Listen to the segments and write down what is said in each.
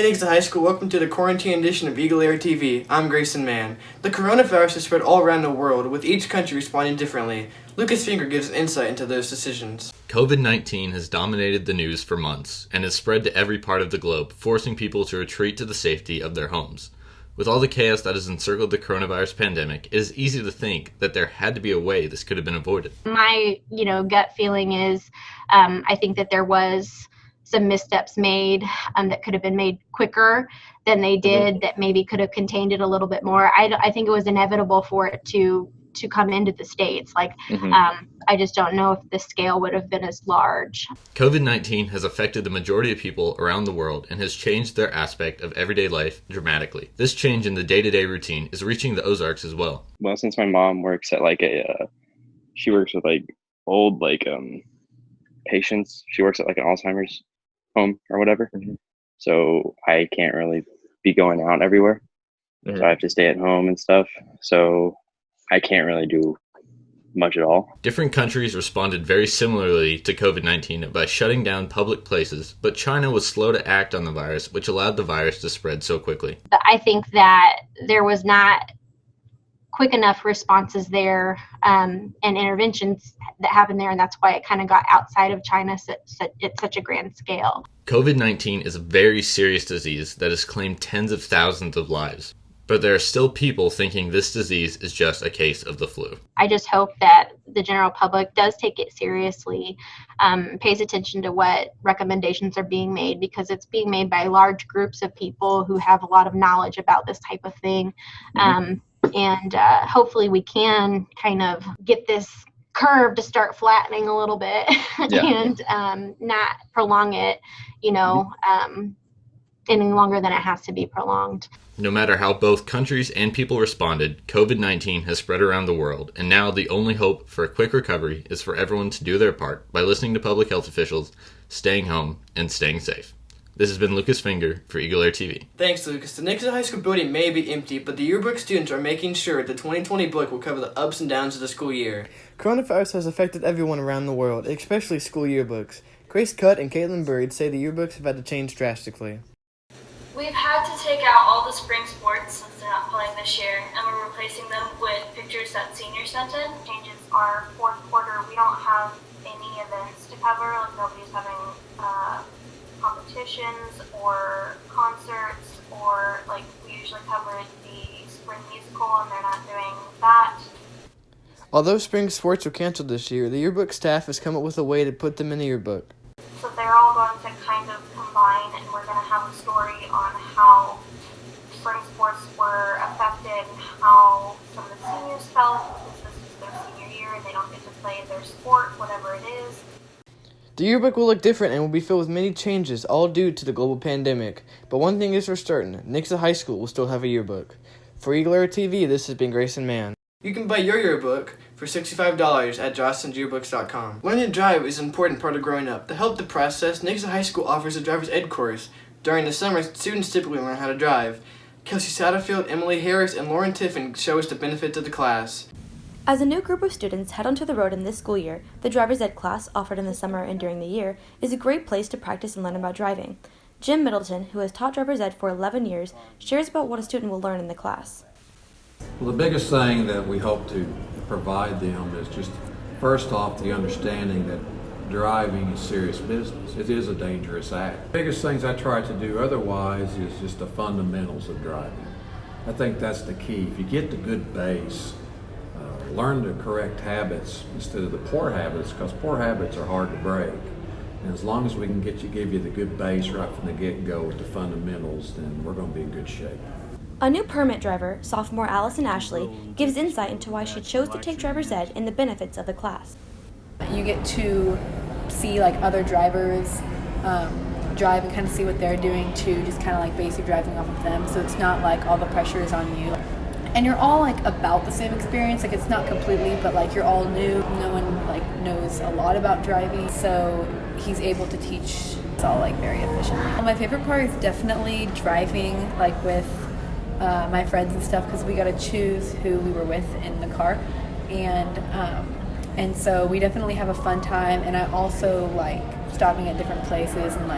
Hey Nixa High School, welcome to the quarantine edition of EagleAir TV. I'm Grayson Mann. The coronavirus has spread all around the world, with each country responding differently. Lucas Finger gives insight into those decisions. COVID-19 has dominated the news for months and has spread to every part of the globe, forcing people to retreat to the safety of their homes. With all the chaos that has encircled the coronavirus pandemic, it is easy to think that there had to be a way this could have been avoided. My, gut feeling is I think that there was some missteps made that could have been made quicker than they did, that maybe could have contained it a little bit more. I think it was inevitable for it to come into the States. I just don't know if the scale would have been as large. COVID-19 has affected the majority of people around the world and has changed their aspect of everyday life dramatically. This change in the day-to-day routine is reaching the Ozarks as well. Well, since my mom works at she works with old patients. She works at an Alzheimer's home or whatever. So I can't really be going out everywhere. So I have to stay at home and stuff. So I can't really do much at all. Different countries responded very similarly to COVID-19 by shutting down public places, but China was slow to act on the virus, which allowed the virus to spread so quickly. I think that there was not quick enough responses there and interventions that happened there, and that's why it kind of got outside of China at such a grand scale. COVID-19 is a very serious disease that has claimed tens of thousands of lives, but there are still people thinking this disease is just a case of the flu. I just hope that the general public does take it seriously, pays attention to what recommendations are being made, because it's being made by large groups of people who have a lot of knowledge about this type of thing. And hopefully we can kind of get this curve to start flattening a little bit and not prolong it, any longer than it has to be prolonged. No matter how both countries and people responded, COVID-19 has spread around the world, and now the only hope for a quick recovery is for everyone to do their part by listening to public health officials, staying home, and staying safe. This has been Lucas Finger for EagleAir TV. Thanks, Lucas. The Nixa High School building may be empty, but the Yearbook students are making sure the 2020 book will cover the ups and downs of the school year. Coronavirus has affected everyone around the world, especially school yearbooks. Grace Cutt and Caitlin Bird say the yearbooks have had to change drastically. We've had to take out all the spring sports since they're not playing this year, and we're replacing them with pictures that seniors sent in. Changes are fourth quarter. We don't have any events to cover. Nobody's having competitions or concerts, or we usually cover the spring musical, and they're not doing that. Although spring sports were canceled this year, the yearbook staff has come up with a way to put them in the yearbook. So they're all going to kind of combine, and we're going to have a story on how spring sports were affected and how some of the seniors felt, since this is their senior year and they don't get to play their sport, whatever it is. The yearbook will look different and will be filled with many changes, all due to the global pandemic. But one thing is for certain, Nixa High School will still have a yearbook. For EagleAir TV, this has been Grayson Mann. You can buy your yearbook for $65 at jostensyearbooks.com. Learning to drive is an important part of growing up. To help the process, Nixa High School offers a driver's ed course. During the summer, students typically learn how to drive. Kelsey Satterfield, Emily Harris, and Lauren Tiffin show us the benefits of the class. As a new group of students head onto the road in this school year, the driver's ed class, offered in the summer and during the year, is a great place to practice and learn about driving. Jim Middleton, who has taught driver's ed for 11 years, shares about what a student will learn in the class. Well, the biggest thing that we hope to provide them is just, first off, the understanding that driving is serious business. It is a dangerous act. The biggest things I try to do otherwise is just the fundamentals of driving. I think that's the key. If you get the good base, learn the correct habits instead of the poor habits, because poor habits are hard to break. And as long as we can give you the good base right from the get-go with the fundamentals, then we're going to be in good shape. A new permit driver, sophomore Allison Ashley, gives insight into why she chose to take driver's ed and the benefits of the class. You get to see other drivers drive and kind of see what they're doing too, just kind of basic driving off of them. So it's not all the pressure is on you. And you're all about the same experience. It's not completely, but you're all new. No one knows a lot about driving, so he's able to teach us all very efficiently. My favorite part is definitely driving with my friends and stuff, because we got to choose who we were with in the car, and so we definitely have a fun time. And I also like stopping at different places and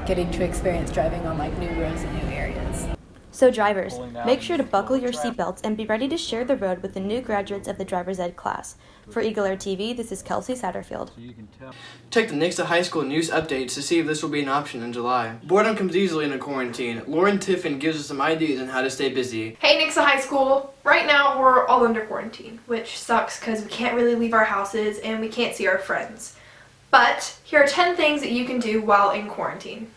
getting to experience driving on like new roads and new areas. So drivers, make sure to buckle your seatbelts and be ready to share the road with the new graduates of the driver's ed class. For EagleAir TV, this is Kelsey Satterfield. Check the Nixa High School news updates to see if this will be an option in July. Boredom comes easily in a quarantine. Lauren Tiffin gives us some ideas on how to stay busy. Hey Nixa High School! Right now we're all under quarantine, which sucks because we can't really leave our houses and we can't see our friends. But here are 10 things that you can do while in quarantine.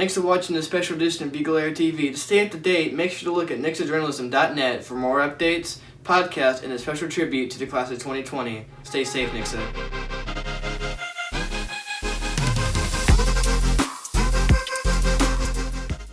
Thanks for watching this special edition of EagleAir TV. To stay up to date, make sure to look at nixajournalism.net for more updates, podcasts, and a special tribute to the class of 2020. Stay safe, Nixa.